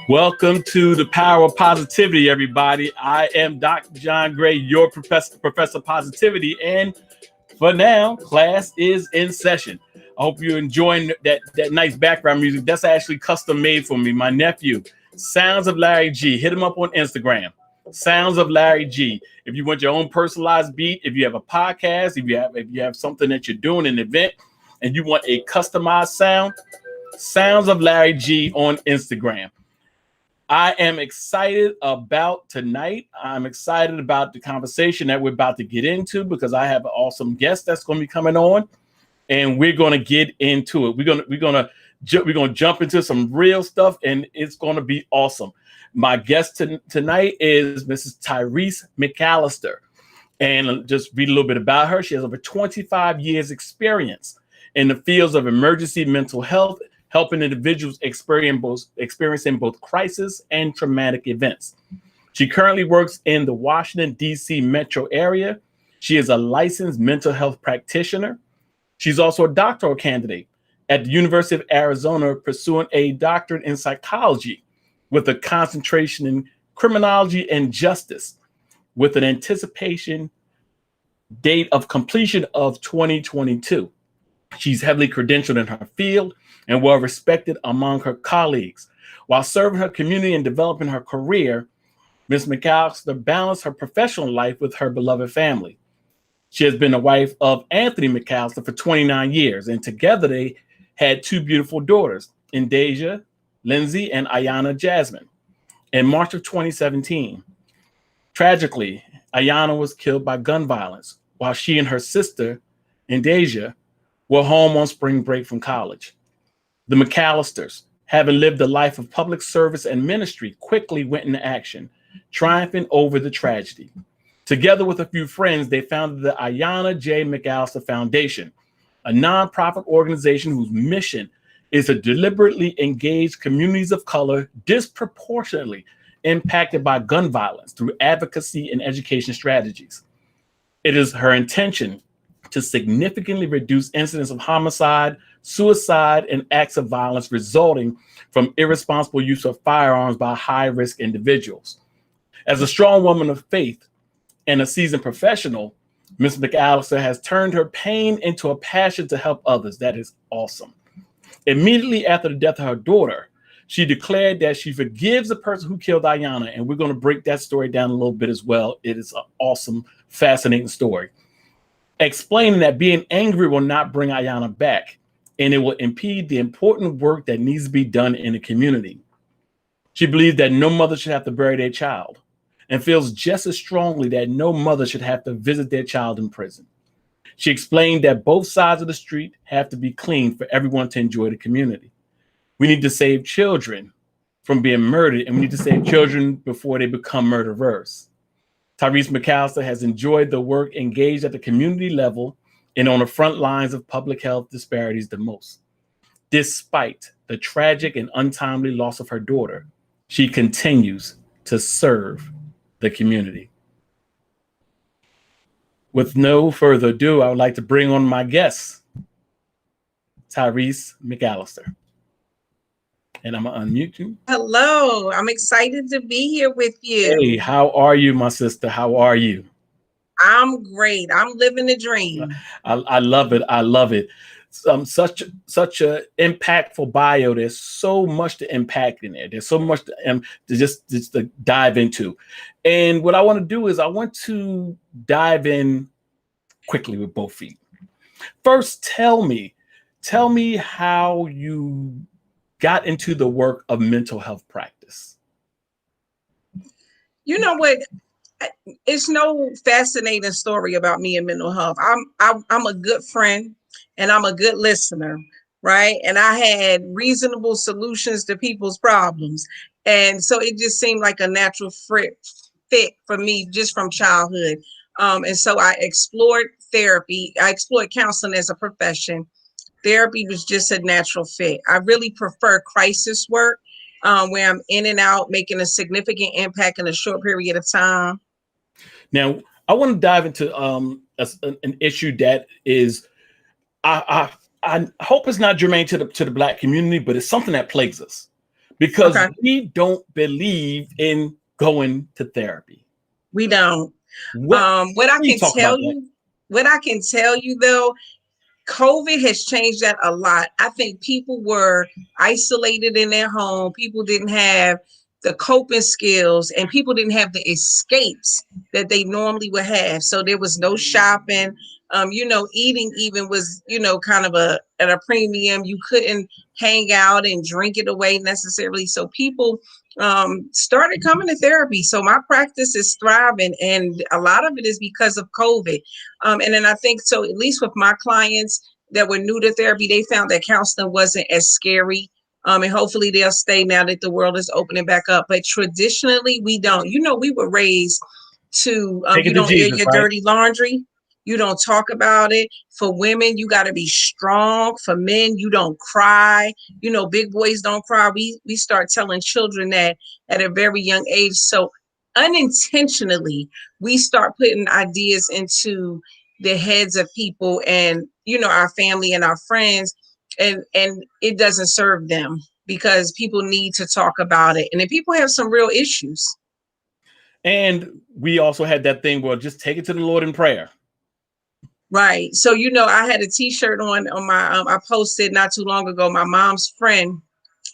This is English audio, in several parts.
Welcome to the Power of Positivity, everybody. I am Dr. John Gray, your Professor Positivity, and for now, class is in session. I hope you're enjoying that nice background music. That's actually custom made for me. My nephew, Sounds of Larry G. Hit him up on Instagram. Sounds of Larry G. If you want your own personalized beat, if you have a podcast, if you have something that you're doing, an event, and you want a customized sound, Sounds of Larry G on Instagram. I am excited about tonight. I'm excited about the conversation that we're about to get into because I have an awesome guest that's going to be coming on, and we're going to get into it. We're going to jump into some real stuff, and it's going to be awesome. My guest tonight is Mrs. Tyrese McAllister, and just read a little bit about her. She has over 25 years experience in the fields of emergency mental health, helping individuals experiencing both crisis and traumatic events. She currently works in the Washington, D.C. metro area. She is a licensed mental health practitioner. She's also a doctoral candidate at the University of Arizona, pursuing a doctorate in psychology with a concentration in criminology and justice, with an anticipation date of completion of 2022. She's heavily credentialed in her field and well respected among her colleagues. While serving her community and developing her career, Ms. McAllister balanced her professional life with her beloved family. She has been the wife of Anthony McAllister for 29 years, and together they had two beautiful daughters, Indasia Lindsay and Ayana Jasmine. In March of 2017, tragically, Ayana was killed by gun violence while she and her sister, Indasia, were home on spring break from college. The McAllisters, having lived a life of public service and ministry, quickly went into action, triumphing over the tragedy. Together with a few friends, they founded the Ayana J. McAllister Foundation, a nonprofit organization whose mission is to deliberately engage communities of color disproportionately impacted by gun violence through advocacy and education strategies. It is her intention to significantly reduce incidents of homicide, suicide, and acts of violence resulting from irresponsible use of firearms by high-risk individuals. As a strong woman of faith and a seasoned professional, Ms. McAllister has turned her pain into a passion to help others. That is awesome. Immediately after the death of her daughter, she declared that she forgives the person who killed Ayana, and we're going to break that story down a little bit as well. It is an awesome, fascinating story, explaining that being angry will not bring Ayana back, and it will impede the important work that needs to be done in the community. She believes that no mother should have to bury their child, and feels just as strongly that no mother should have to visit their child in prison. She explained that both sides of the street have to be clean for everyone to enjoy the community. We need to save children from being murdered, and we need to save children before they become murderers. Tyrese McAllister has enjoyed the work engaged at the community level and on the front lines of public health disparities the most. Despite the tragic and untimely loss of her daughter, she continues to serve the community. With no further ado, I would like to bring on my guest, Tyrese McAllister. And I'm going to unmute you. Hello, I'm excited to be here with you. Hey, how are you, my sister? How are you? I'm great. I'm living the dream. I love it. I love it. Such a impactful bio. There's so much to impact in there. There's so much to just to dive into. And what I want to do is I want to dive in quickly with both feet. First, tell me how you got into the work of mental health practice. You know what? It's no fascinating story about me and mental health. I'm a good friend and I'm a good listener, right? And I had reasonable solutions to people's problems. And so it just seemed like a natural fit for me just from childhood. And so I explored therapy. I explored counseling as a profession. Therapy was just a natural fit. I really prefer crisis work where I'm in and out, making a significant impact in a short period of time. Now, I want to dive into an issue that is, I hope it's not germane to the Black community, but it's something that plagues us. because Okay. we don't believe in going to therapy. We don't. What? What I can Please talk tell about that. you, what I can tell you though, COVID has changed that a lot. I think people were isolated in their home. People didn't have the coping skills and people didn't have the escapes that they normally would have. So there was no shopping. Eating even was, kind of at a premium. You couldn't hang out and drink it away necessarily. So people started coming to therapy. So my practice is thriving, and a lot of it is because of COVID. And then I think so, at least with my clients that were new to therapy, they found that counseling wasn't as scary. And hopefully they'll stay now that the world is opening back up. But traditionally, we don't. We were raised to Take it you to don't air Jesus, your right? dirty laundry. You don't talk about it. For women, you got to be strong. For men, you don't cry. Big boys don't cry. We start telling children that at a very young age. So unintentionally, we start putting ideas into the heads of people, and our family and our friends, and it doesn't serve them, because people need to talk about it, and then people have some real issues. And we also had that thing where just take it to the Lord in prayer. Right. So I had a t-shirt on my I posted not too long ago. My mom's friend,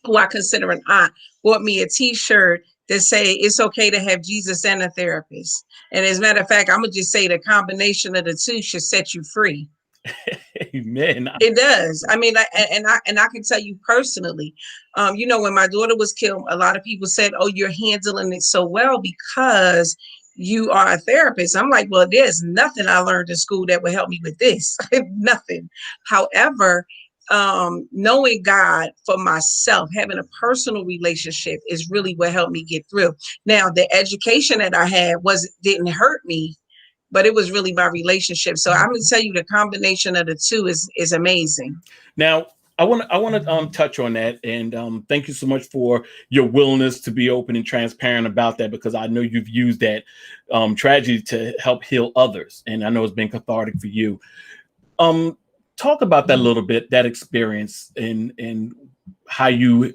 who I consider an aunt, bought me a t-shirt that say it's okay to have Jesus and a therapist. And as a matter of fact, I'm gonna just say the combination of the two should set you free. Amen. It does. I mean, and I can tell you personally, when my daughter was killed, a lot of people said, "Oh, you're handling it so well because you are a therapist." I'm like, well, there's nothing I learned in school that would help me with this. Nothing. However, knowing God for myself, having a personal relationship is really what helped me get through. Now, the education that I had didn't hurt me, but it was really my relationship. So I'm going to tell you, the combination of the two is amazing. Now, I want to touch on that, and thank you so much for your willingness to be open and transparent about that, because I know you've used that tragedy to help heal others, and I know it's been cathartic for you. Talk about that a little bit, that experience, and how you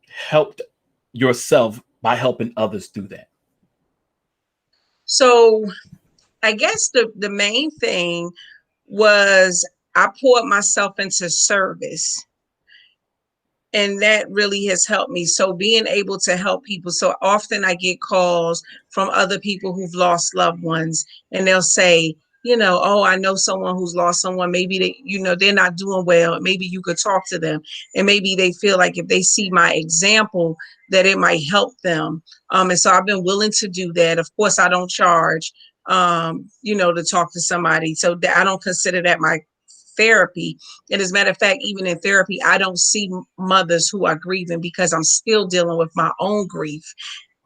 helped yourself by helping others do that. So I guess the main thing was I poured myself into service. And that really has helped me. So being able to help people. So often I get calls from other people who've lost loved ones, and they'll say, oh, I know someone who's lost someone. Maybe they're not doing well. Maybe you could talk to them. And maybe they feel like if they see my example, that it might help them. And so I've been willing to do that. Of course, I don't charge, to talk to somebody. So I don't consider that my therapy. And as a matter of fact, even in therapy, I don't see mothers who are grieving, because I'm still dealing with my own grief.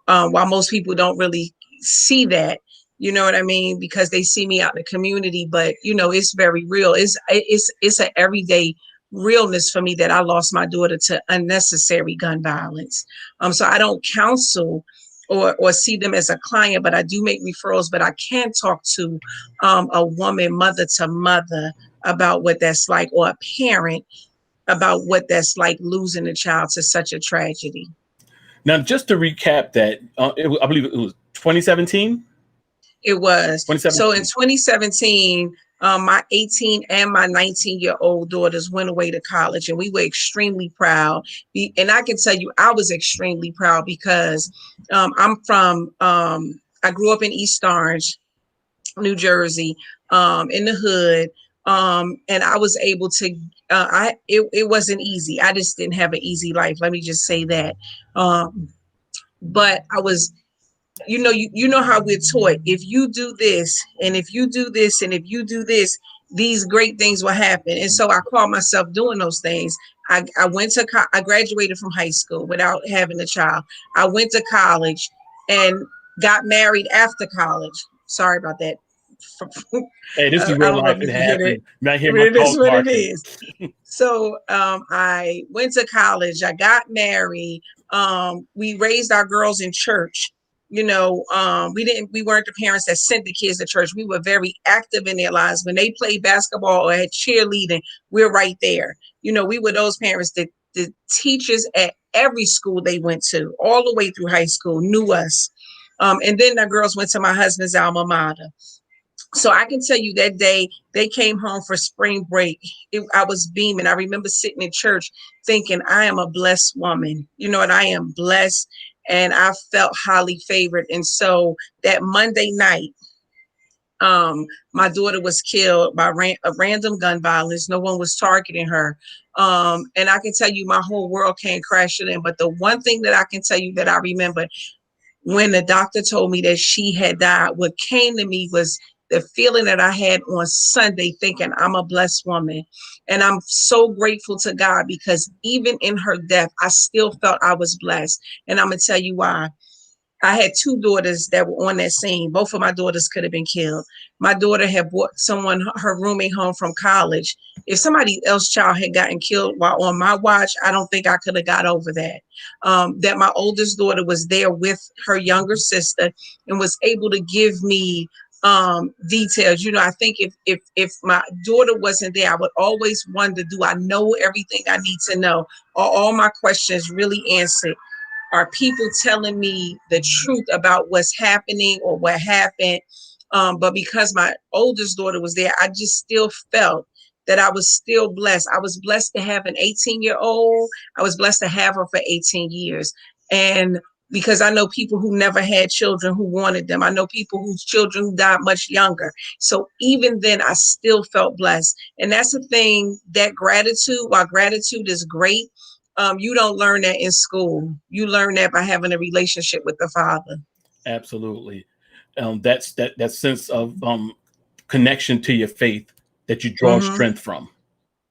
While most people don't really see that, you know what I mean? Because they see me out in the community, but it's very real. It's an everyday realness for me that I lost my daughter to unnecessary gun violence. So I don't counsel or see them as a client, but I do make referrals. But I can talk to a woman, mother to mother, about what that's like, or a parent about what that's like, losing a child to such a tragedy. Now, just to recap that, I believe it was 2017. It was. So in 2017. 2017, my 18 and my 19-year-old daughters went away to college, and we were extremely proud. And I can tell you, I was extremely proud because I grew up in East Orange, New Jersey, in the hood. And I was able to, it wasn't easy. I just didn't have an easy life. Let me just say that. But I was, you know how we're taught, if you do this, and if you do this, and if you do this, these great things will happen. And so I called myself doing those things. I graduated from high school without having a child. I went to college and got married after college. Sorry about that. Hey, this is I real don't know life. if It you can hear it. happens. I hear my It is dog what it barking. is. So I went to college. I got married. We raised our girls in church. We weren't the parents that sent the kids to church. We were very active in their lives. When they played basketball or had cheerleading, we're right there. We were those parents that the teachers at every school they went to, all the way through high school, knew us. And then the girls went to my husband's alma mater. So I can tell you that day they came home for spring break. I was beaming. I remember sitting in church thinking, I am a blessed woman. You know, and I am blessed. And I felt highly favored. And so that Monday night, my daughter was killed by a random gun violence. No one was targeting her. And I can tell you my whole world came crashing in. But the one thing that I can tell you that I remember when the doctor told me that she had died, what came to me was the feeling that I had on Sunday, thinking I'm a blessed woman. And I'm so grateful to God because even in her death, I still felt I was blessed. And I'm going to tell you why. I had two daughters that were on that scene. Both of my daughters could have been killed. My daughter had brought someone, her roommate, home from college. If somebody else's child had gotten killed while on my watch, I don't think I could have got over that. That my oldest daughter was there with her younger sister and was able to give me details. You know, I think if my daughter wasn't there, I would always wonder, do I know everything I need to know? Are all my questions really answered? Are people telling me the truth about what's happening or what happened? But because my oldest daughter was there, I just still felt that I was still blessed. I was blessed to have an 18-year-old. I was blessed to have her for 18 years. And because I know people who never had children who wanted them. I know people whose children who died much younger. So even then, I still felt blessed. And that's the thing, that gratitude, while gratitude is great, you don't learn that in school. You learn that by having a relationship with the Father. Absolutely. That's that sense of connection to your faith that you draw Mm-hmm. strength from.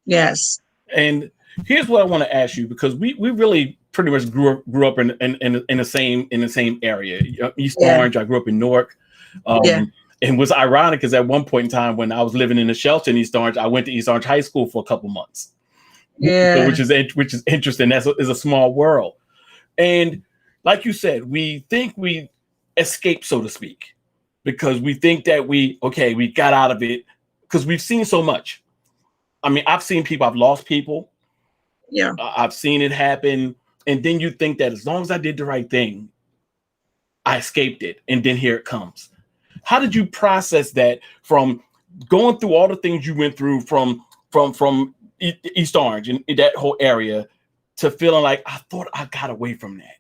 Yes. And here's what I want to ask you, because we really pretty much grew up in the same area, East Yeah. Orange. I grew up in Newark. Yeah. And was ironic because at one point in time when I was living in a shelter in East Orange, I went to East Orange High School for a couple months. Yeah. Which is interesting. That's is a small world. And like you said, we think we escaped, so to speak, because we think that we got out of it because we've seen so much. I mean, I've seen people, I've lost people. Yeah. I've seen it happen. And then you think that as long as I did the right thing, I escaped it. And then here it comes. How did you process that from going through all the things you went through from East Orange and that whole area to feeling like I thought I got away from that?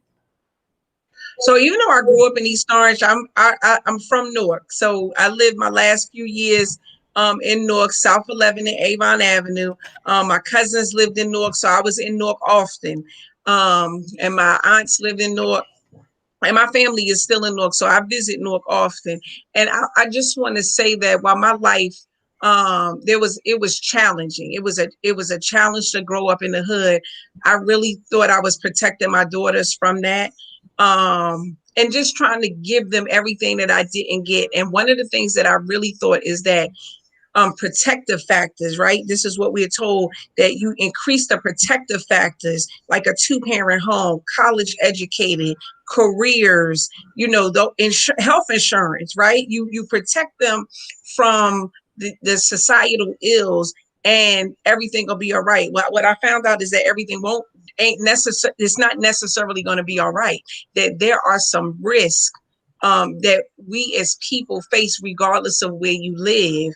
So even though I grew up in East Orange, I'm from Newark. So I lived my last few years in Newark, South 11 and Avon Avenue. My cousins lived in Newark, so I was in Newark often. And my aunts lived in Newark. And my family is still in Newark, so I visit Newark often. And I just want to say that while my life, it was challenging. It was a challenge to grow up in the hood. I really thought I was protecting my daughters from that, and just trying to give them everything that I didn't get. And one of the things that I really thought is that protective factors, right? This is what we're told, that you increase the protective factors, like a 2-parent home, college educated, careers, you know, the health insurance, right? You protect them from the societal ills, and everything will be all right. What I found out is that everything ain't necessary. It's not necessarily going to be all right. That there are some risks that we as people face, regardless of where you live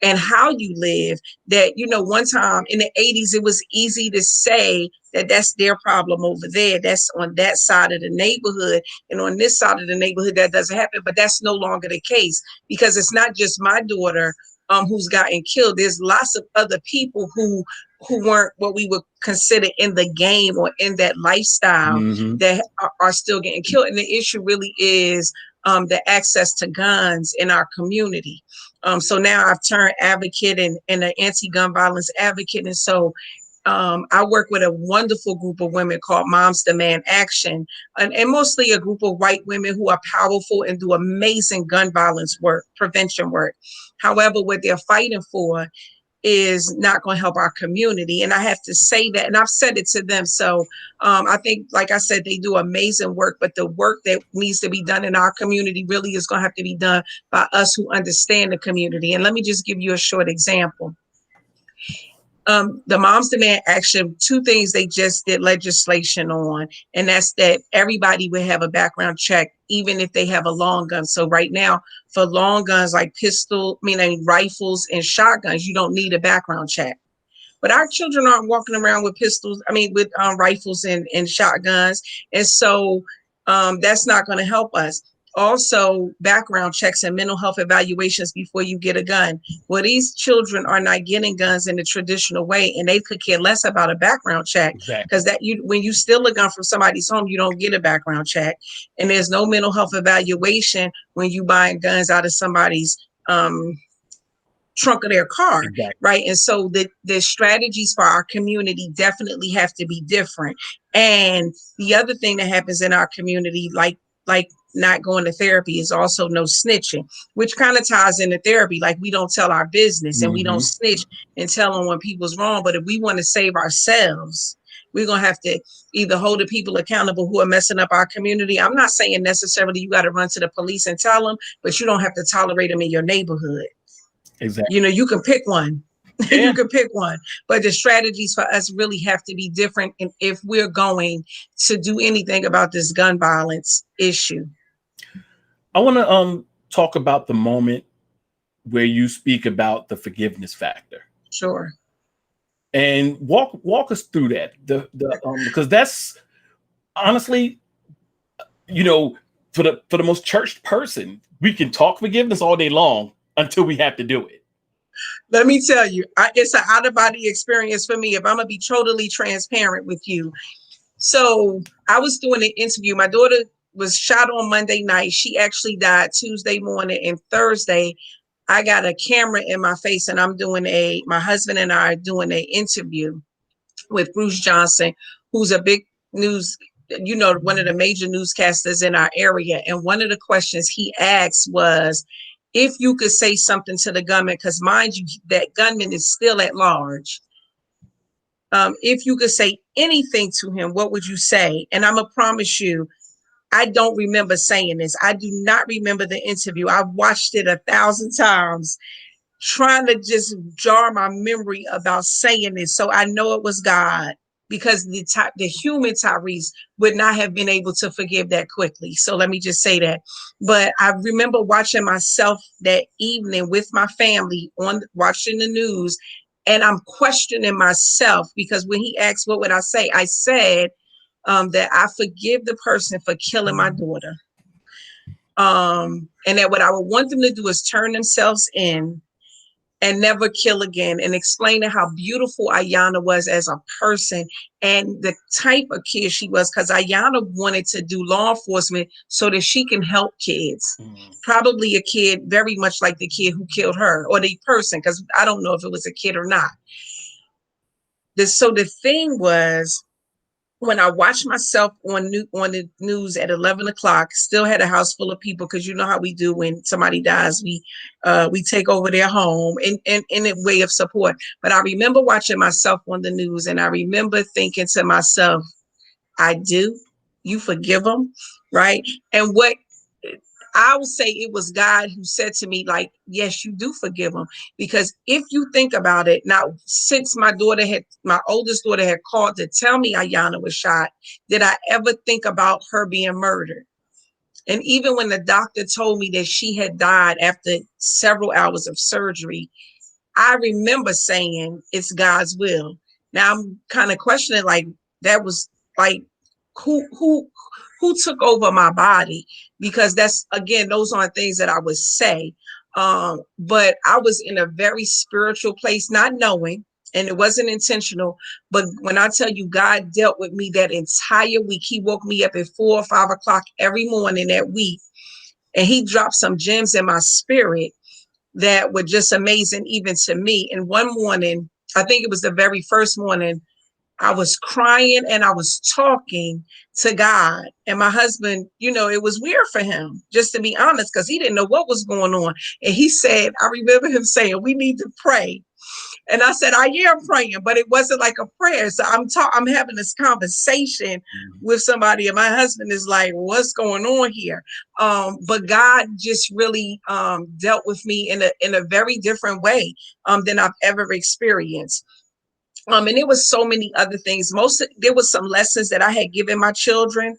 and how you live. That, you know, one time in the 80s, it was easy to say that that's their problem over there. That's on that side of the neighborhood. And on this side of the neighborhood, that doesn't happen. But that's no longer the case, because it's not just my daughter who's gotten killed. There's lots of other people who weren't what we would consider in the game or in that lifestyle Mm-hmm. that are still getting killed. And the issue really is the access to guns in our community. So now I've turned advocate and an anti-gun violence advocate. And so I work with a wonderful group of women called Moms Demand Action, and mostly a group of white women who are powerful and do amazing gun violence work, prevention work. However, what they're fighting for is not going to help our community. And I have to say that, and I've said it to them. So I think, like I said, they do amazing work, but the work that needs to be done in our community really is going to have to be done by us who understand the community. And let me just give you a short example. The Moms Demand Action, two things they just did legislation on, and that's that everybody would have a background check, even if they have a long gun. So right now, for long guns like rifles and shotguns, you don't need a background check. But our children aren't walking around with pistols, with rifles and shotguns. And so that's not going to help us. Also, background checks and mental health evaluations before you get a gun. Well, these children are not getting guns in the traditional way, and they could care less about a background check, Exactly. because when you steal a gun from somebody's home, you don't get a background check, and there's no mental health evaluation when you buying guns out of somebody's trunk of their car. Exactly. Right? And so the strategies for our community definitely have to be different. And the other thing that happens in our community, like not going to therapy, is also no snitching, which kind of ties into therapy. Like, we don't tell our business and we don't snitch and tell them when people's wrong. But if we want to save ourselves, we're going to have to either hold the people accountable who are messing up our community. I'm not saying necessarily you got to run to the police and tell them, but you don't have to tolerate them in your neighborhood. Exactly. You can pick one. Yeah. You can pick one. But the strategies for us really have to be different, and if we're going to do anything about this gun violence issue. I want to talk about the moment where you speak about the forgiveness factor. Sure. And walk us through that. Because that's honestly, for the most churched person, we can talk forgiveness all day long until we have to do it. Let me tell you, it's an out-of-body experience for me, if I'm going to be totally transparent with you. So I was doing an interview. My daughter was shot on Monday night. She actually died Tuesday morning, and Thursday, I got a camera in my face, and my husband and I are doing an interview with Bruce Johnson, who's a big news, one of the major newscasters in our area. And one of the questions he asked was, if you could say something to the gunman, because mind you, that gunman is still at large. If you could say anything to him, what would you say? And I'm going to promise you, I don't remember saying this. I do not remember the interview. I watched it 1,000 times, trying to just jar my memory about saying this. So I know it was God, because the human Tyrese would not have been able to forgive that quickly. So let me just say that. But I remember watching myself that evening with my family watching the news, and I'm questioning myself, because when he asked, what would I say? I said that I forgive the person for killing my daughter. And that what I would want them to do is turn themselves in and never kill again, and explaining how beautiful Ayanna was as a person and the type of kid she was, because Ayanna wanted to do law enforcement so that she can help kids. Probably a kid very much like the kid who killed her, or the person, because I don't know if it was a kid or not. So the thing was, when I watched myself on the news at 11 o'clock, still had a house full of people, because you know how we do when somebody dies, we take over their home in a way of support. But I remember watching myself on the news, and I remember thinking to myself, I do. You forgive them, right? And what I would say, it was God who said to me, like, yes, you do forgive them. Because if you think about it, now, since my oldest daughter had called to tell me Ayanna was shot, did I ever think about her being murdered? And even when the doctor told me that she had died after several hours of surgery, I remember saying, it's God's will. Now I'm kind of questioning, like, that was like, who took over my body? Because that's, again, those aren't things that I would say. But I was in a very spiritual place, not knowing, and it wasn't intentional. But when I tell you, God dealt with me that entire week. He woke me up at 4 or 5 o'clock every morning that week, and he dropped some gems in my spirit that were just amazing, even to me. And one morning, I think it was the very first morning, I was crying and I was talking to God. And my husband, it was weird for him, just to be honest, because he didn't know what was going on. And he said, I remember him saying, we need to pray. And I said, I am praying, but it wasn't like a prayer. So I'm having this conversation with somebody, and my husband is like, what's going on here? But God just really dealt with me in a very different way than I've ever experienced. And there was so many other things. There was some lessons that I had given my children,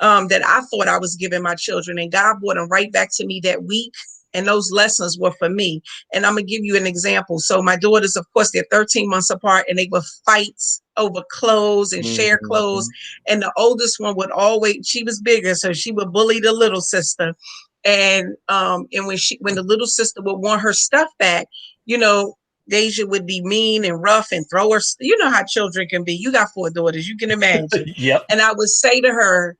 that I thought I was giving my children, and God brought them right back to me that week. And those lessons were for me. And I'm gonna give you an example. So my daughters, of course, they're 13 months apart, and they would fight over clothes and share clothes. Mhm. And the oldest one would always, she was bigger, so she would bully the little sister. And when the little sister would want her stuff back, you know, Deja would be mean and rough and throw her. You know how children can be. You got 4 daughters, you can imagine. Yep. And I would say to her,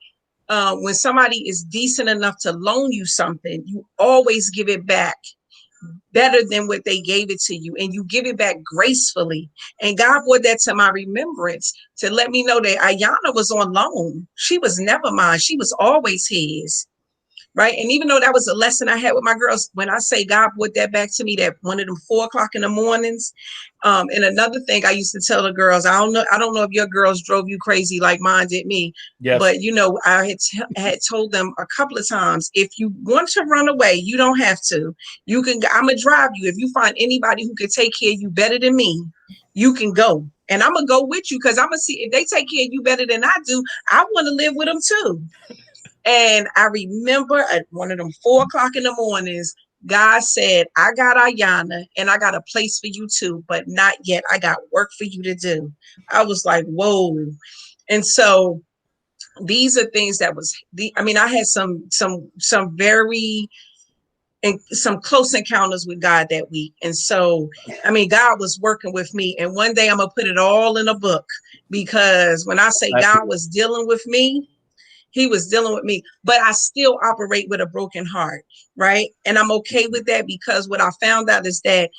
when somebody is decent enough to loan you something, you always give it back better than what they gave it to you, and you give it back gracefully. And God brought that to my remembrance to let me know that Ayana was on loan. She was never mine. She was always his. Right. And even though that was a lesson I had with my girls, when I say God brought that back to me, that one of them 4 o'clock in the mornings. And another thing I used to tell the girls, I don't know if your girls drove you crazy like mine did me, Yes. but I had told them a couple of times, if you want to run away, you don't have to. You can. I'm gonna drive you. If you find anybody who can take care of you better than me, you can go, and I'm gonna go with you, because I'm gonna see if they take care of you better than I do. I want to live with them too. And I remember at one of them 4 o'clock in the mornings, God said, I got Ayana and I got a place for you too, but not yet. I got work for you to do. I was like, whoa. And so these are things I had some very and some close encounters with God that week. And so, God was working with me. And one day I'm gonna put it all in a book, because when I say God was dealing with me, he was dealing with me, but I still operate with a broken heart, right? And I'm okay with that, because what I found out is that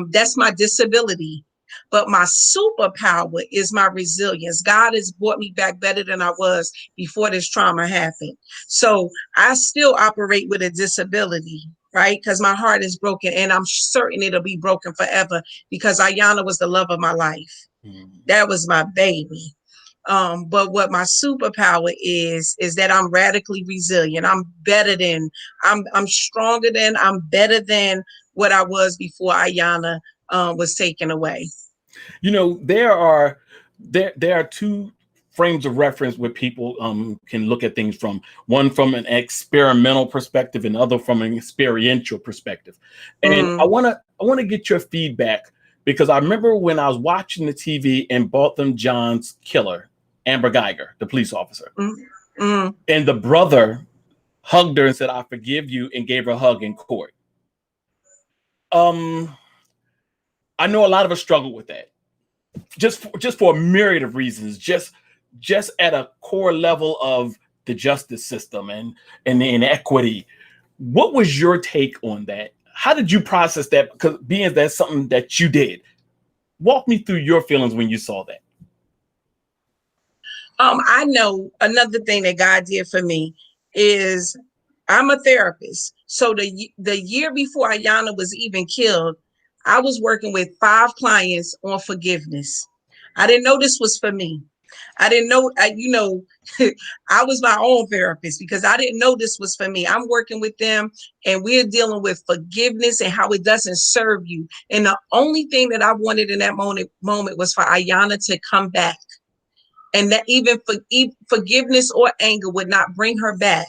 that's my disability, but my superpower is my resilience. God has brought me back better than I was before this trauma happened. So I still operate with a disability, right? Because my heart is broken, and I'm certain it'll be broken forever, because Ayana was the love of my life. Mhm. That was my baby. But what my superpower is that I'm radically resilient. I'm stronger than, I'm better than what I was before Ayana was taken away. There are two frames of reference where people can look at things from: one from an experimental perspective and other from an experiential perspective. And Mm, I want to get your feedback, because I remember when I was watching the TV and Botham John's killer, Amber Geiger, the police officer, mm, mm. and the brother hugged her and said, "I forgive you," and gave her a hug in court. um I know a lot of us struggle with that, just for a myriad of reasons, just at a core level of the justice system and the inequity. What was your take on that? How did you process that? Because being that's something that you did, walk me through your feelings when you saw that. I know another thing that God did for me is I'm a therapist. So the year before Ayana was even killed, I was working with 5 clients on forgiveness. I didn't know this was for me. I didn't know, I was my own therapist, because I didn't know this was for me. I'm working with them, and we're dealing with forgiveness and how it doesn't serve you. And the only thing that I wanted in that moment was for Ayana to come back, and that even forgiveness or anger would not bring her back.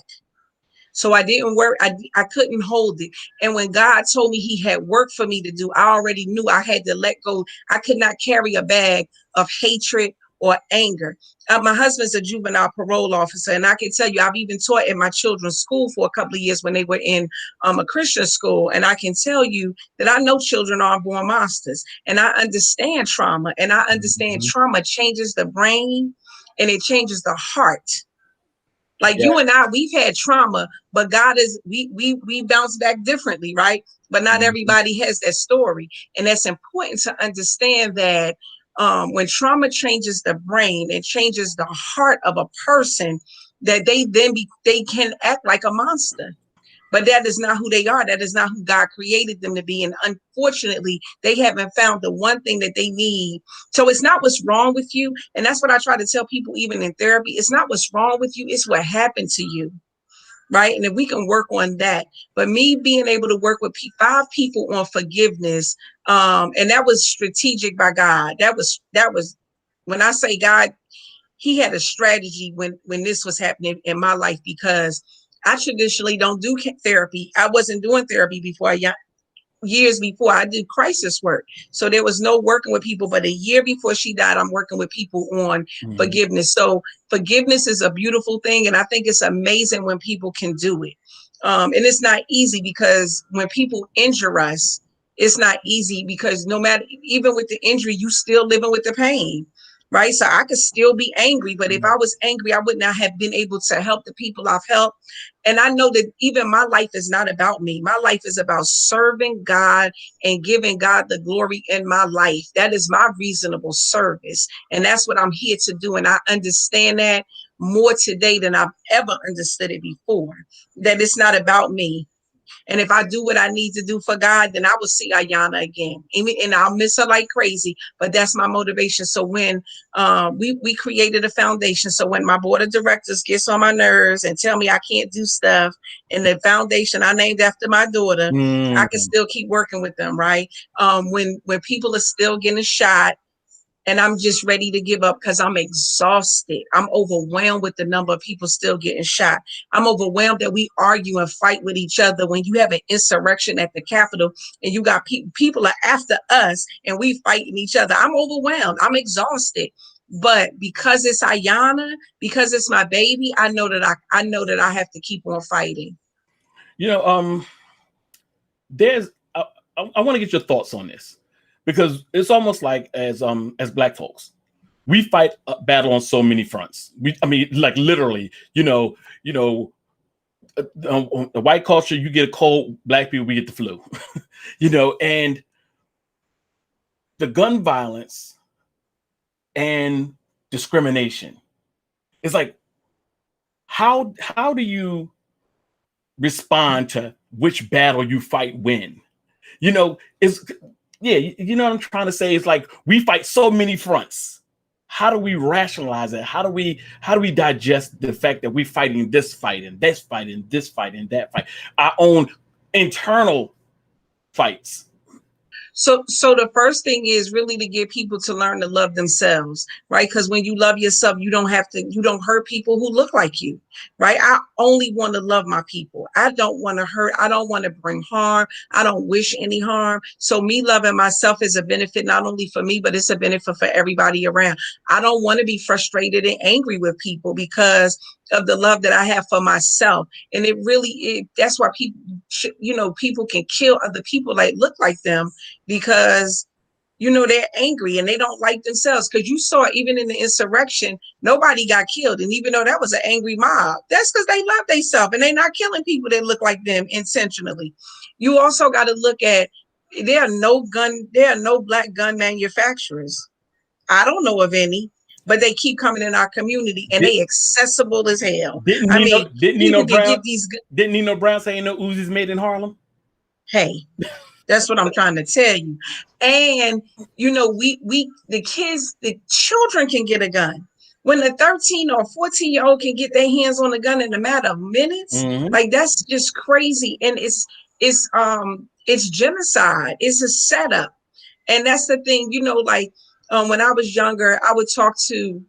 So I didn't worry. I couldn't hold it. And when God told me he had work for me to do, I already knew I had to let go. I could not carry a bag of hatred or anger. My husband's a juvenile parole officer, and I can tell you, I've even taught in my children's school for a couple of years when they were in a Christian school. And I can tell you that I know children aren't born monsters, and I understand trauma, and I understand Mhm. trauma changes the brain and it changes the heart. Like Yeah. you and I, we've had trauma, but God is we bounce back differently, right? But not Mhm. everybody has that story, and that's important to understand that when trauma changes the brain, it changes the heart of a person. That they can act like a monster, but that is not who they are. That is not who God created them to be. And unfortunately, they haven't found the one thing that they need. So it's not what's wrong with you. And that's what I try to tell people, even in therapy. It's not what's wrong with you. It's what happened to you. right? And if we can work on that, but me being able to work with 5 people on forgiveness, and that was strategic by God. That was when I say God, he had a strategy when this was happening in my life, because I traditionally don't do therapy. I wasn't doing therapy before years before. I did crisis work. So there was no working with people. But a year before she died, I'm working with people on forgiveness. So forgiveness is a beautiful thing. And I think it's amazing when people can do it. And it's not easy, because when people injure us, it's not easy, because no matter, even with the injury, you still living with the pain. Right. So I could still be angry, but if I was angry, I would not have been able to help the people I've helped. And I know that even my life is not about me. My life is about serving God and giving God the glory in my life. That is my reasonable service. And that's what I'm here to do. And I understand that more today than I've ever understood it before, that it's not about me. And if I do what I need to do for God, then I will see Ayana again. And I'll miss her like crazy, but that's my motivation. So when we created a foundation, so when my board of directors gets on my nerves and tell me I can't do stuff, and the foundation I named after my daughter, I can still keep working with them, right? When people are still getting shot, and I'm just ready to give up because I'm exhausted. I'm overwhelmed with the number of people still getting shot. I'm overwhelmed that we argue and fight with each other when you have an insurrection at the Capitol and you got people are after us and we fighting each other. I'm overwhelmed. I'm exhausted. But because it's Ayana, because it's my baby, I know that I have to keep on fighting. You know, there's I want to get your thoughts on this, because it's almost like as Black folks, we fight a battle on so many fronts. I mean, like literally, the white culture, you get a cold, Black people, we get the flu, and the gun violence and discrimination. It's like, how do you respond to which battle you fight when? It's you know what I'm trying to say? It's like we fight so many fronts. How do we rationalize it? How do we digest the fact that we're fighting this fight and this fight and this fight and that fight, our own internal fights? So the first thing is really to get people to learn to love themselves, right? Because when you love yourself, you don't hurt people who look like you, right? I only want to love my people. I don't want to hurt. I don't want to bring harm. I don't wish any harm. So me loving myself is a benefit, not only for me, but it's a benefit for everybody around. I don't want to be frustrated and angry with people because of the love that I have for myself. And that's why people can kill other people that look like them, because they're angry and they don't like themselves. Because you saw, even in the insurrection, nobody got killed. And even though that was an angry mob, that's because they love themselves and they're not killing people that look like them intentionally. You also got to look at, there are no Black gun manufacturers. I don't know of any, but they keep coming in our community and they accessible as hell. Didn't Nino Brown say no Uzis made in Harlem? Hey, that's what I'm trying to tell you. And the children can get a gun. When the 13 or 14-year-old can get their hands on a gun in a matter of minutes, like that's just crazy. And it's genocide. It's a setup. And that's the thing, when I was younger, I would talk to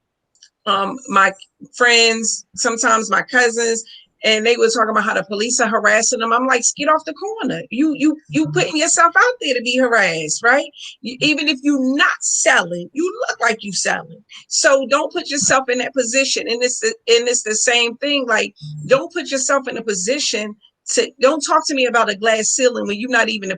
my friends, sometimes my cousins, and they were talking about how the police are harassing them. I'm like, get off the corner. You putting yourself out there to be harassed, right? Even if you're not selling, you look like you selling. So don't put yourself in that position. And it's the same thing. Like, don't put yourself in a position don't talk to me about a glass ceiling when you're not even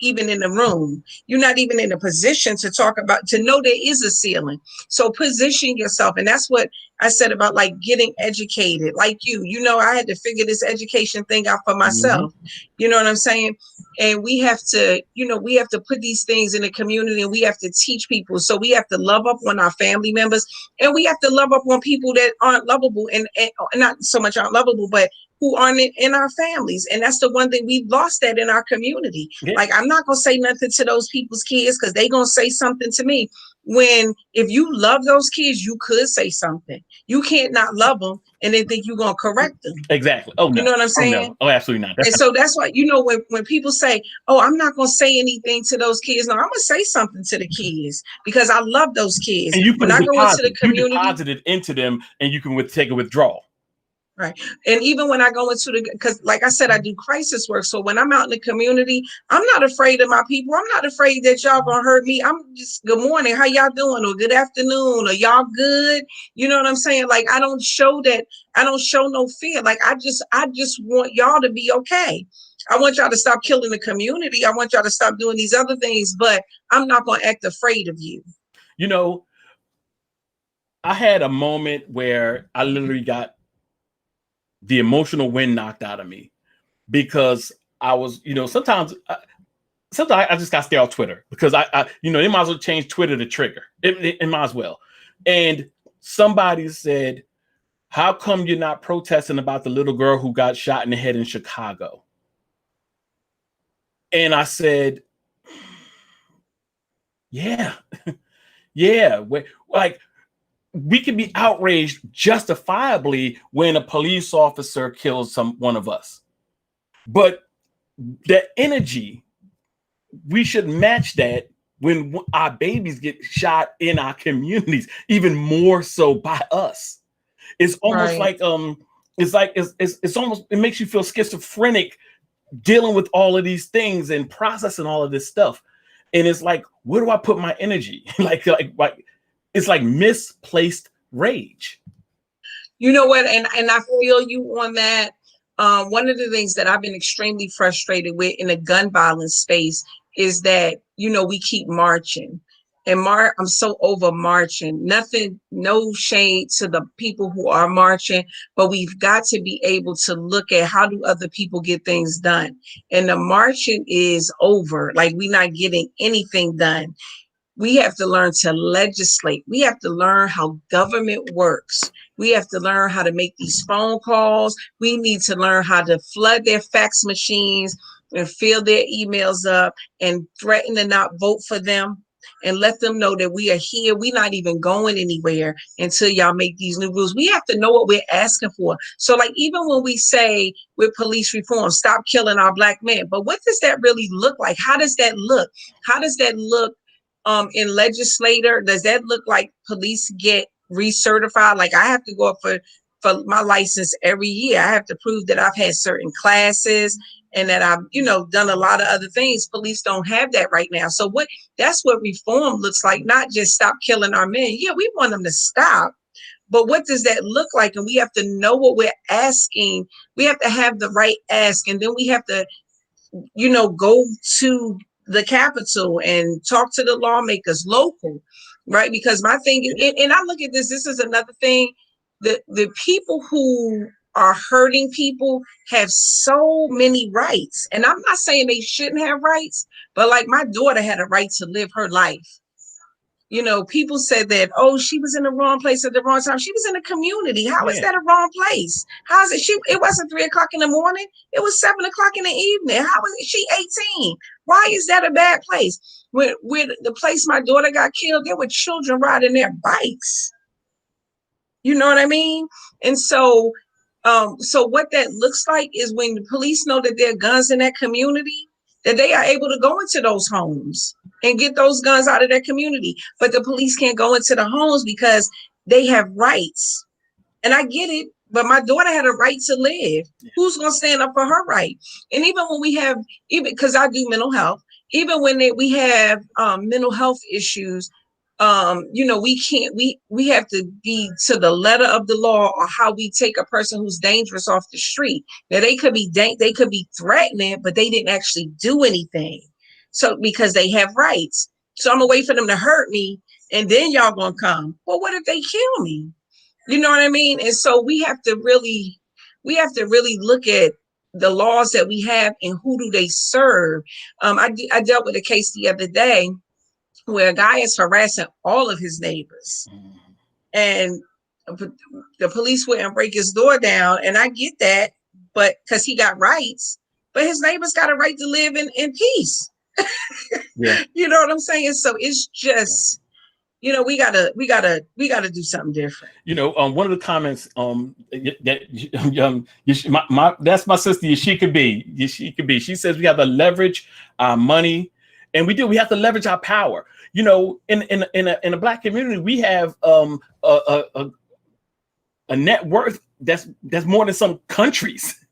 even in the room. You're not even in a position to know there is a ceiling. So position yourself. And that's what I said about like getting educated. Like I had to figure this education thing out for myself. You know what I'm saying? And we have to put these things in the community, and we have to teach people. So we have to love up on our family members, and we have to love up on people that aren't lovable and not so much aren't lovable, but who aren't in our families. And that's the one thing we've lost that in our community. Yeah. Like, I'm not going to say nothing to those people's kids because they're going to say something to me. When if you love those kids, you could say something. You can't not love them and then think you're going to correct them. Exactly. Oh, no. You know what I'm Oh, saying? no. Oh, absolutely not. And so that's why, when people say, oh, I'm not going to say anything to those kids. No, I'm going to say something to the kids because I love those kids. And you When can I go into the deposit. You community, deposit it into them, and you can take a withdrawal. right. And even when I go into because like I said, I do crisis work. So when I'm out in the community, I'm not afraid of my people. I'm not afraid that y'all gonna hurt me. I'm just, good morning, how y'all doing? Or good afternoon, or y'all good? You know what I'm saying? Like, I don't show that. I don't show no fear. Like, I just want y'all to be okay. I want y'all to stop killing the community. I want y'all to stop doing these other things, but I'm not gonna act afraid of you. I had a moment where I literally got the emotional wind knocked out of me because I was, sometimes I just got to stay off Twitter because they might as well change Twitter to trigger. It might as well. And somebody said, how come you're not protesting about the little girl who got shot in the head in Chicago? And I said, yeah, yeah. Like, we can be outraged justifiably when a police officer kills one of us. But the energy, we should match that when our babies get shot in our communities, even more so by us. It's almost Right. it's almost, it makes you feel schizophrenic dealing with all of these things and processing all of this stuff. And it's like, where do I put my energy? like it's like misplaced rage. You know what? And I feel you on that. One of the things that I've been extremely frustrated with in the gun violence space is that, we keep marching. And I'm so over marching. Nothing, no shade to the people who are marching, but we've got to be able to look at how do other people get things done. And the marching is over. Like, we're not getting anything done. We have to learn to legislate. We have to learn how government works. We have to learn how to make these phone calls. We need to learn how to flood their fax machines and fill their emails up and threaten to not vote for them and let them know that we are here. We're not even going anywhere until y'all make these new rules. We have to know what we're asking for. So, like, even when we say with police reform, stop killing our Black men, but what does that really look like? How does that look? How does that look in legislator? Does that look like police get recertified? Like, I have to go up for my license every year. I have to prove that I've had certain classes and that I've, done a lot of other things. Police don't have that right now. So that's what reform looks like, not just stop killing our men. Yeah, we want them to stop, but what does that look like? And we have to know what we're asking. We have to have the right ask, and then we have to, go to the Capitol and talk to the lawmakers local, right? Because my thing is, and I look at this is another thing, the people who are hurting people have so many rights. And I'm not saying they shouldn't have rights, but like, my daughter had a right to live her life. People said that, oh, she was in the wrong place at the wrong time. She was in a community. How is that a wrong place? How is it? It wasn't 3:00 in the morning. It was 7:00 in the evening. How is it? She 18. Why is that a bad place? With the place my daughter got killed, there were children riding their bikes. You know what I mean? And so what that looks like is when the police know that there are guns in that community, that they are able to go into those homes and get those guns out of their community. But the police can't go into the homes because they have rights. And I get it, but my daughter had a right to live. Who's going to stand up for her right? And even when we have, even because I do mental health, even when we have mental health issues, we have to be to the letter of the law, or how we take a person who's dangerous off the street. Now, they could be threatening, but they didn't actually do anything. So, because they have rights. So I'm gonna wait for them to hurt me, and then y'all gonna come. Well, what if they kill me? You know what I mean? And so we have to really look at the laws that we have and who do they serve. I dealt with a case the other day where a guy is harassing all of his neighbors, and the police wouldn't break his door down. And I get that, but because he got rights, but his neighbors got a right to live in peace. Yeah. You know what I'm saying? So it's just, we gotta do something different. One of the comments that that's my sister Yashika B. She says we have to leverage our money, and we do. We have to leverage our power. In a Black community, we have a net worth that's more than some countries.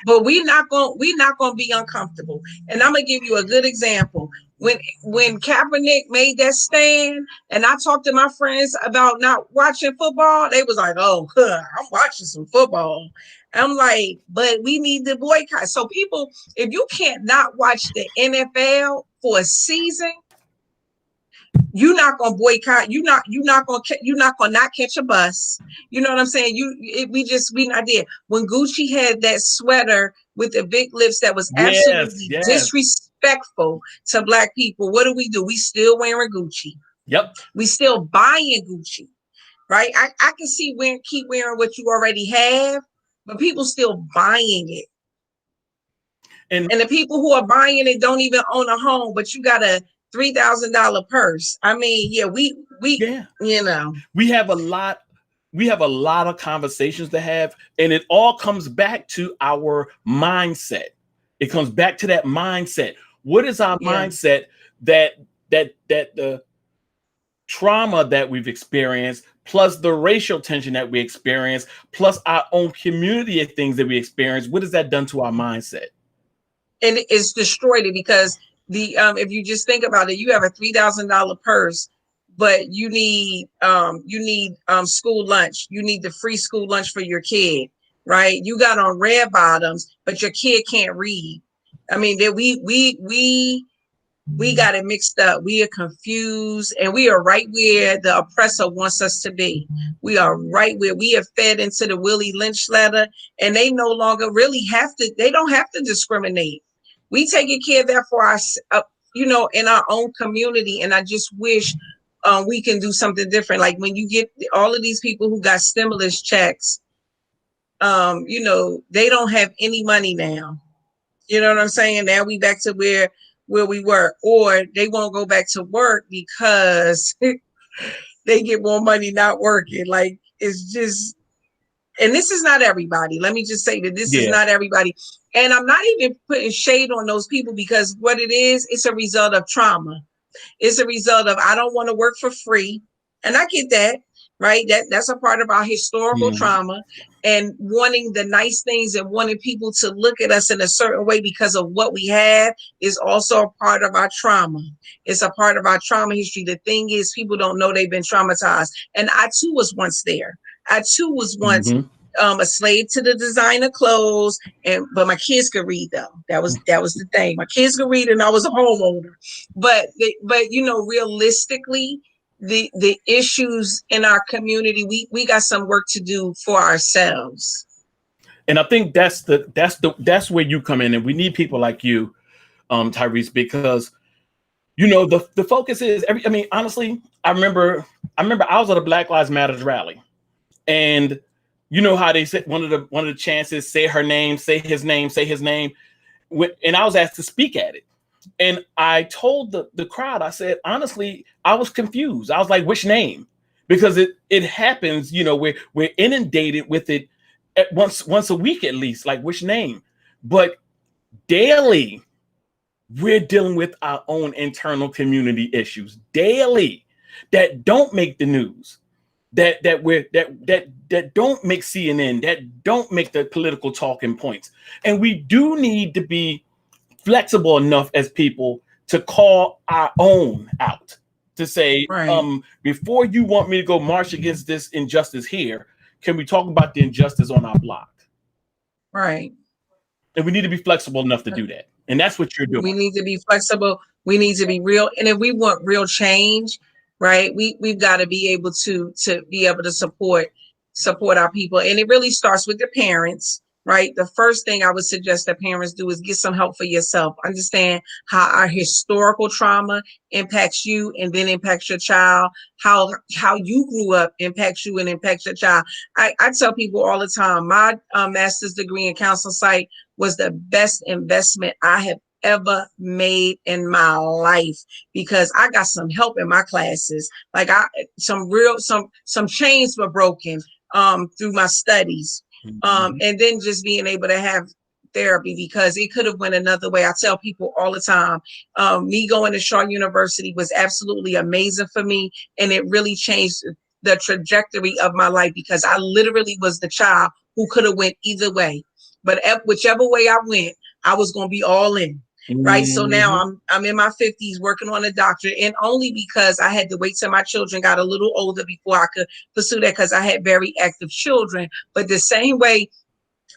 But we're not gonna be uncomfortable. And I'm gonna give you a good example. When Kaepernick made that stand, and I talked to my friends about not watching football, they was like, "Oh, I'm watching some football." I'm like, "But we need to boycott." So people, if you can't not watch the NFL for a season, you're not gonna boycott. You're not gonna not catch a bus. You know what I'm saying? We not there. When Gucci had that sweater with the big lips that was absolutely Yes. disrespectful to Black people, what do? We still wearing Gucci. Yep. We still buying Gucci, right? I can see keep wearing what you already have, but people still buying it. And the people who are buying it don't even own a home, but you got a $3,000 purse. I mean, we have a lot. We have a lot of conversations to have, and it all comes back to our mindset. It comes back to that mindset. What is our mindset that the trauma that we've experienced, plus the racial tension that we experience, plus our own community of things that we experience, what has that done to our mindset? And it's destroyed it, because if you just think about it, you have a $3,000 purse, but you need school lunch. You need the free school lunch for your kid, right? You got on red bottoms, but your kid can't read. I mean, we got it mixed up. We are confused, and we are right where the oppressor wants us to be. We are right where we have fed into the Willie Lynch letter, and they no longer really they don't have to discriminate. We taking care of that for us, in our own community. And I just wish we can do something different. Like when you get all of these people who got stimulus checks, they don't have any money now. You know what I'm saying? Now we back to where we were, or they won't go back to work because they get more money not working. Like, it's just, and this is not everybody. Let me just say that this is not everybody. And I'm not even putting shade on those people, because what it is, it's a result of trauma. It's a result of, I don't want to work for free. And I get that, right? That's a part of our historical trauma, and wanting the nice things and wanting people to look at us in a certain way because of what we have is also a part of our trauma. It's a part of our trauma history. The thing is, people don't know they've been traumatized. And I too was once there. I too was once a slave to the designer clothes, but my kids could read though. That was the thing. My kids could read, and I was a homeowner. But realistically, the issues in our community, we got some work to do for ourselves. And I think that's where you come in, and we need people like you, Tyrese, because the focus is honestly, I remember I was at a Black Lives Matter rally, and you know how they said one of the chances, say her name, say his name, and I was asked to speak at it. And I told the crowd, I said, honestly, I was confused. I was like, which name? Because it happens, we're inundated with it at once a week at least, like which name? But daily, we're dealing with our own internal community issues daily that don't make the news, that don't make CNN, that don't make the political talking points. And we do need to be flexible enough as people to call our own out, to say, before you want me to go march against this injustice here, can we talk about the injustice on our block? Right. And we need to be flexible enough to do that. And that's what you're doing. We need to be flexible. We need to be real. And if we want real change, right, we've got to be able to be able to support our people. And it really starts with the parents. right? The first thing I would suggest that parents do is get some help for yourself. Understand how our historical trauma impacts you and then impacts your child. How you grew up impacts you and impacts your child. I tell people all the time, my master's degree in counseling psych was the best investment I have ever made in my life, because I got some help in my classes. Like some chains were broken through my studies. And then just being able to have therapy, because it could have went another way. I tell people all the time, me going to Shaw University was absolutely amazing for me, and it really changed the trajectory of my life, because I literally was the child who could have went either way, but whichever way I went, I was going to be all in. Right. So now I'm in my 50s working on a doctorate, and only because I had to wait till my children got a little older before I could pursue that, because I had very active children. But the same way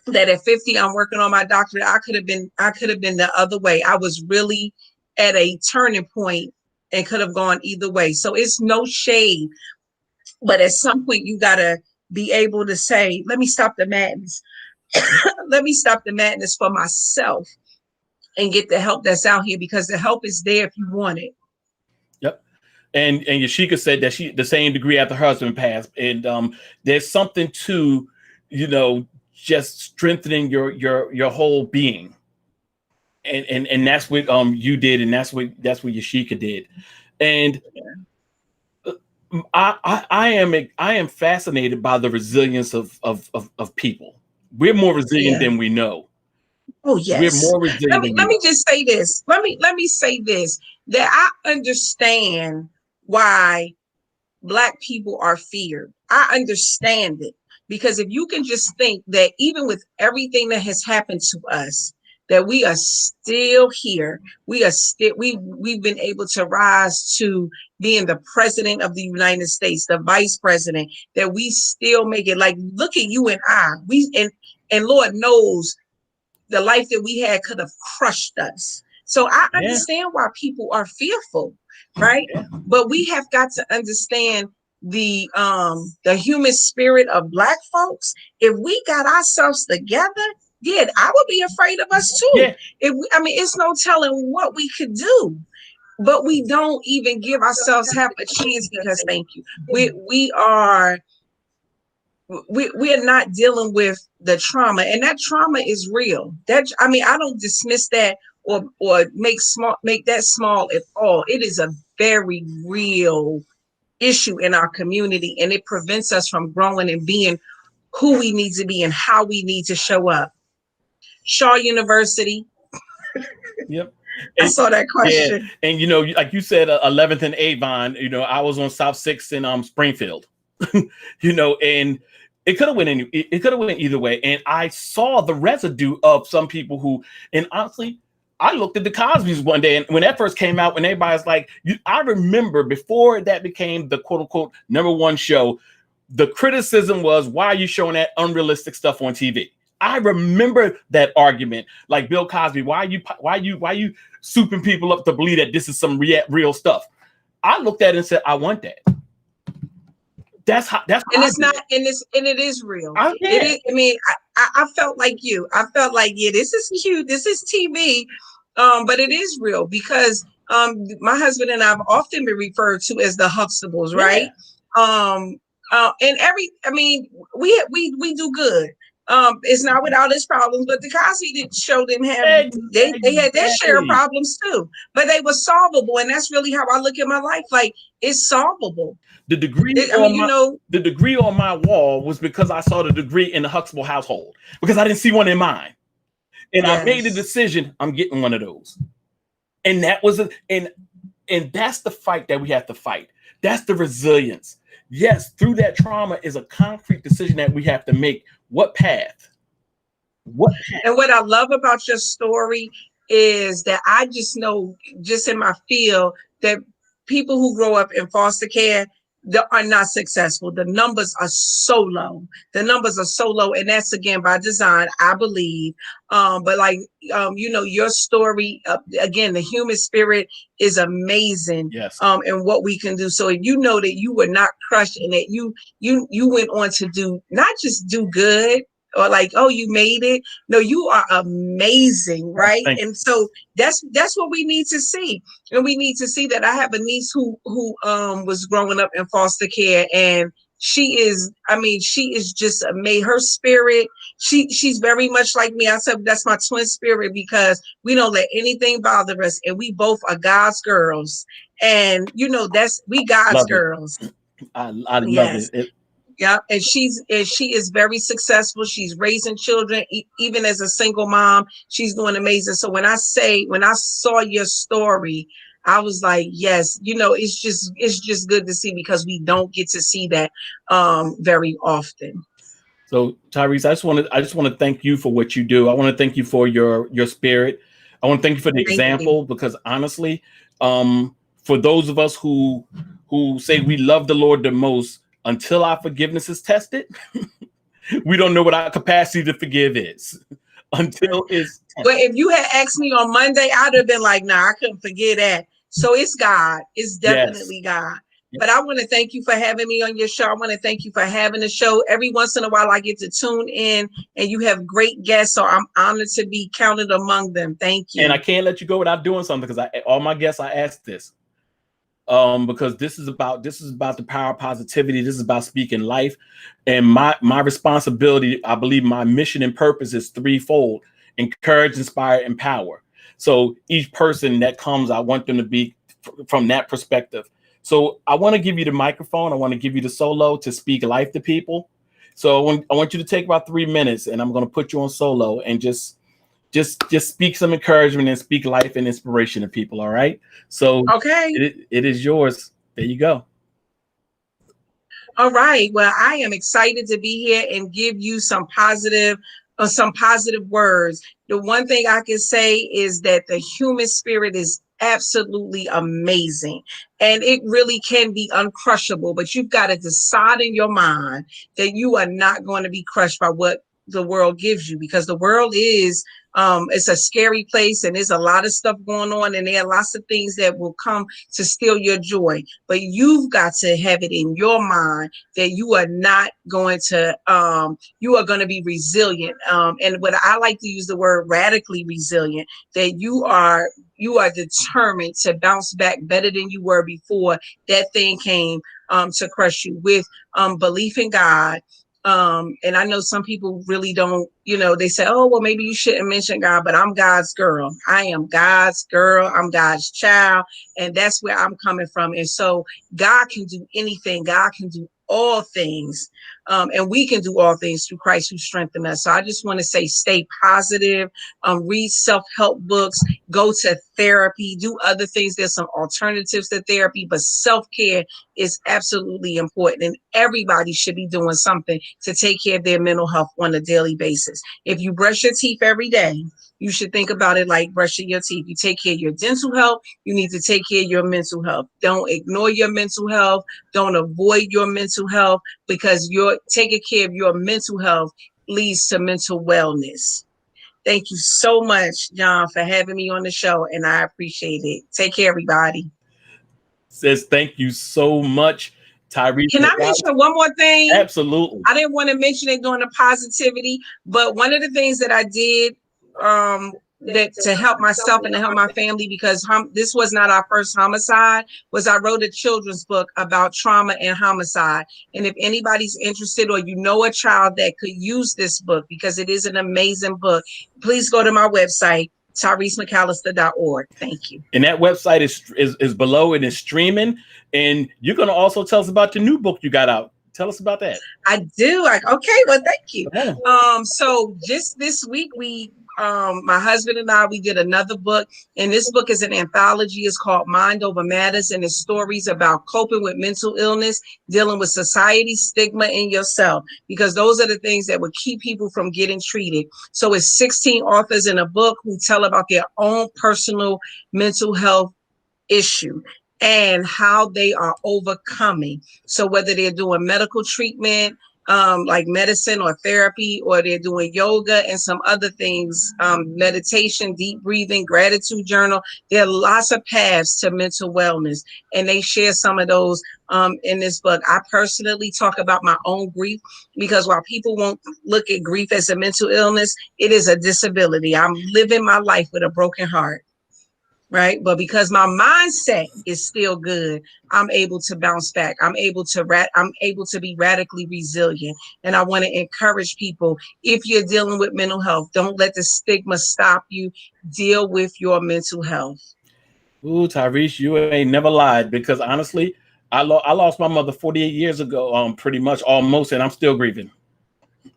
that at 50 I'm working on my doctorate, I could have been the other way. I was really at a turning point and could have gone either way. So it's no shade, but at some point you gotta be able to say, let me stop the madness. Let me stop the madness for myself and get the help that's out here, because the help is there if you want it. Yep. And Yashika said that she the same degree after her husband passed. And there's something to, just strengthening your whole being. And that's what you did, and that's what Yashika did. And I am fascinated by the resilience of people. We're more resilient than we know. Oh yes. We're more resilient. Let me just say this. Let me say this, that I understand why Black people are feared. I understand it, because if you can just think that even with everything that has happened to us, that we are still here. We've been able to rise to being the president of the United States, the vice president, that we still make it. Like, look at you and I. And Lord knows the life that we had could have crushed us. So I understand why people are fearful, right? But we have got to understand the human spirit of Black folks. If we got ourselves together, I would be afraid of us too. Yeah. It's no telling what we could do, but we don't even give ourselves half a chance, because we are not dealing with the trauma, and that trauma is real. I don't dismiss that or make that small at all. It is a very real issue in our community, and it prevents us from growing and being who we need to be and how we need to show up. Shaw University. Yep. I saw that question. Yeah. And like you said, 11th and Avon, I was on South 6th in Springfield. And it could have went either way. And I saw the residue of some people who, and honestly, I looked at the Cosbys one day, and when that first came out, when everybody's like, I remember before that became the quote unquote #1 show, the criticism was, why are you showing that unrealistic stuff on TV? I remember that argument. Like, Bill Cosby, why are you souping people up to believe that this is some real stuff? I looked at it and said, I want that. That's and it's not, and it is real. It is, I felt like you. I felt like, this is cute. This is TV. But it is real, because my husband and I have often been referred to as the Huxtables, right? We do good. It's not without its problems, but the Cosby show didn't have, they had their share of problems too, but they were solvable. And that's really how I look at my life. Like, it's solvable. The degree the degree on my wall was because I saw the degree in the Huxtable household, because I didn't see one in mine. And I made the decision, I'm getting one of those. And that was and that's the fight that we have to fight. That's the resilience. Yes, through that trauma is a concrete decision that we have to make. What path? And what I love about your story is that I just know, just in my field, that people who grow up in foster care are not successful. The numbers are so low. And that's, again, by design, I believe. But your story, again, the human spirit is amazing. Yes. And what we can do. So if you know that you were not crushed, and that you went on to do, not just do good, or like, oh, you made it. No, you are amazing, right? Thank And so that's what we need to see. And we need to see that. I have a niece who was growing up in foster care, and she is, I mean, she is just made her spirit. She's very much like me. I said that's my twin spirit, because we don't let anything bother us, and we both are God's girls. And that's we God's love it. girls. I love Yes. it. Yeah, and she is very successful. She's raising children, even as a single mom. She's doing amazing. So when I saw your story, I was like, yes, it's just good to see, because we don't get to see that very often. So Tyrese, I just want to thank you for what you do. I want to thank you for your spirit. I want to thank you for the Thank you. example, because honestly, for those of us who say we love the Lord the most, until our forgiveness is tested, we don't know what our capacity to forgive is until it's But tested. if you had asked me on Monday, I'd have been like, nah, I couldn't forget that. So it's God. It's Yes. definitely God. But I want to thank you for having me on your show. I want to thank you for having the show. Every once in a while, I get to tune in, and you have great guests. So I'm honored to be counted among them. Thank And I you. can't let you go without doing something, because all my guests I ask this. Because this is about the power of positivity. This is about speaking life, and my responsibility. I believe my mission and purpose is threefold: encourage, inspire, empower. So each person that comes, I want them to be from that perspective. So I want to give you the microphone. I want to give you the solo to speak life to people. So I want you to take about 3 minutes, and I'm going to put you on solo, and just speak some encouragement and speak life and inspiration to people. All right. So Okay. it is yours. There you go. All right. Well, I am excited to be here and give you some positive words. The one thing I can say is that the human spirit is absolutely amazing, and it really can be uncrushable, but you've got to decide in your mind that you are not going to be crushed by what the world gives you, because the world is it's a scary place, and there's a lot of stuff going on, and there are lots of things that will come to steal your joy. But you've got to have it in your mind that you are not going to you are going to be resilient, and what I like to use the word radically resilient, that you are determined to bounce back better than you were before that thing came to crush you, with belief in God. And I know some people really don't, they say, oh, well, maybe you shouldn't mention God, but I'm God's girl. I am God's girl. I'm God's child. And that's where I'm coming from. And so God can do anything. God can do all things. And we can do all things through Christ who strengthened us. So I just want to say, stay positive, read self-help books, go to therapy, do other things. There's some alternatives to therapy, but self-care is absolutely important. And everybody should be doing something to take care of their mental health on a daily basis. If you brush your teeth every day, you should think about it like brushing your teeth. You take care of your dental health, you need to take care of your mental health. Don't ignore your mental health. Don't avoid your mental health, because you're taking care of your mental health leads to mental wellness. Thank you so much, John, for having me on the show, and I appreciate it. Take care, everybody. Says thank you so much, Tyrese Can I McAllister. mention one more thing? Absolutely. I didn't want to mention it during the positivity, but one of the things that I did that to help myself and to help my family, because this was not our first homicide, was I wrote a children's book about trauma and homicide. And if anybody's interested, or a child that could use this book, because it is an amazing book, please go to my website, TyreseMcAllister.org. Thank you. And that website is below and is streaming. And you're going to also tell us about your new book you got out. Tell us about that. I do. Like, okay, well, thank you. Come on. So just this week, my husband and I, we did another book, and this book is an anthology. It's called Mind Over Matters, and it's stories about coping with mental illness, dealing with society, stigma, and yourself, because those are the things that would keep people from getting treated. So it's 16 authors in a book who tell about their own personal mental health issue and how they are overcoming. So whether they're doing medical treatment, like medicine or therapy, or they're doing yoga and some other things, meditation, deep breathing, gratitude journal. There are lots of paths to mental wellness, and they share some of those in this book. I personally talk about my own grief, because while people won't look at grief as a mental illness, it is a disability. I'm living my life with a broken heart. Right. But because my mindset is still good, I'm able to bounce back. I'm able to be radically resilient. And I want to encourage people, if you're dealing with mental health, don't let the stigma stop you. Deal with your mental health. Ooh, Tyrese, you ain't never lied, because honestly, I lost my mother 48 years ago, pretty much almost, and I'm still grieving.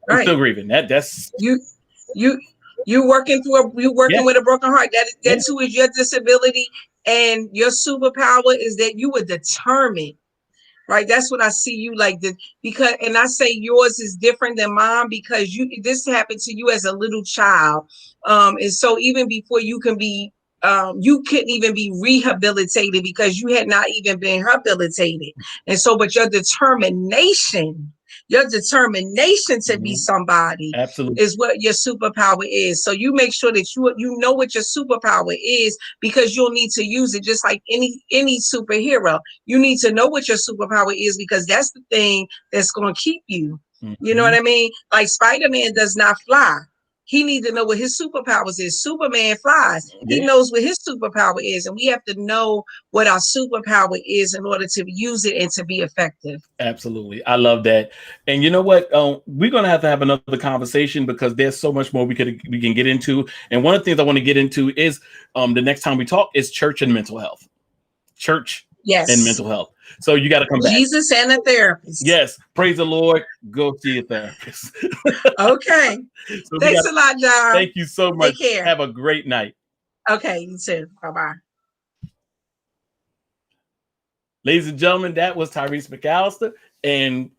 I'm Right. still grieving. That's You you you working yeah, with a broken heart. yeah. That too is your disability. And your superpower is that you were determined. Right. That's what I see you like. Because, and I say yours is different than mine, because this happened to you as a little child. And so even before you can be, you couldn't even be rehabilitated, because you had not even been rehabilitated. And so, but your determination to be Mhm. somebody Absolutely. is what your superpower is. So you make sure that you know what your superpower is, because you'll need to use it, just like any superhero. You need to know what your superpower is, because that's the thing that's going to keep you. You know what Mhm. I mean? Like Spider-Man does not fly. He needs to know what his superpowers is. Superman flies. He Yeah, knows what his superpower is. And we have to know what our superpower is in order to use it and to be effective. absolutely. I love that. And you know what? We're gonna have to have another conversation, because there's so much more we can get into. And one of the things I want to get into is the next time we talk is church and mental health. Church and Yes. mental health. So you got to come back. Jesus and a therapist. Yes, praise the Lord. Go see a therapist. Okay. So we Thanks got. a lot, John. Thank you so Take much. care. Have a great night. Okay, you too. Bye-bye. Ladies and gentlemen, that was Tyrese McAllister, and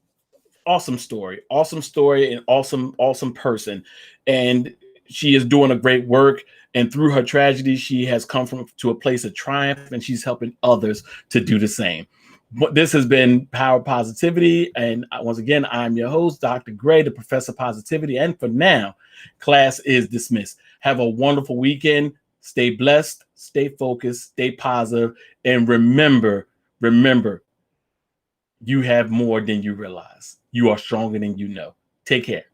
awesome story, and awesome person. And she is doing a great work. And through her tragedy, she has come to a place of triumph, and she's helping others to do the same. But this has been Power Positivity. And once again, I'm your host, Dr. Gray, the Professor of Positivity. And for now, class is dismissed. Have a wonderful weekend. Stay blessed, stay focused, stay positive, and remember, you have more than you realize. You are stronger than you know. Take care.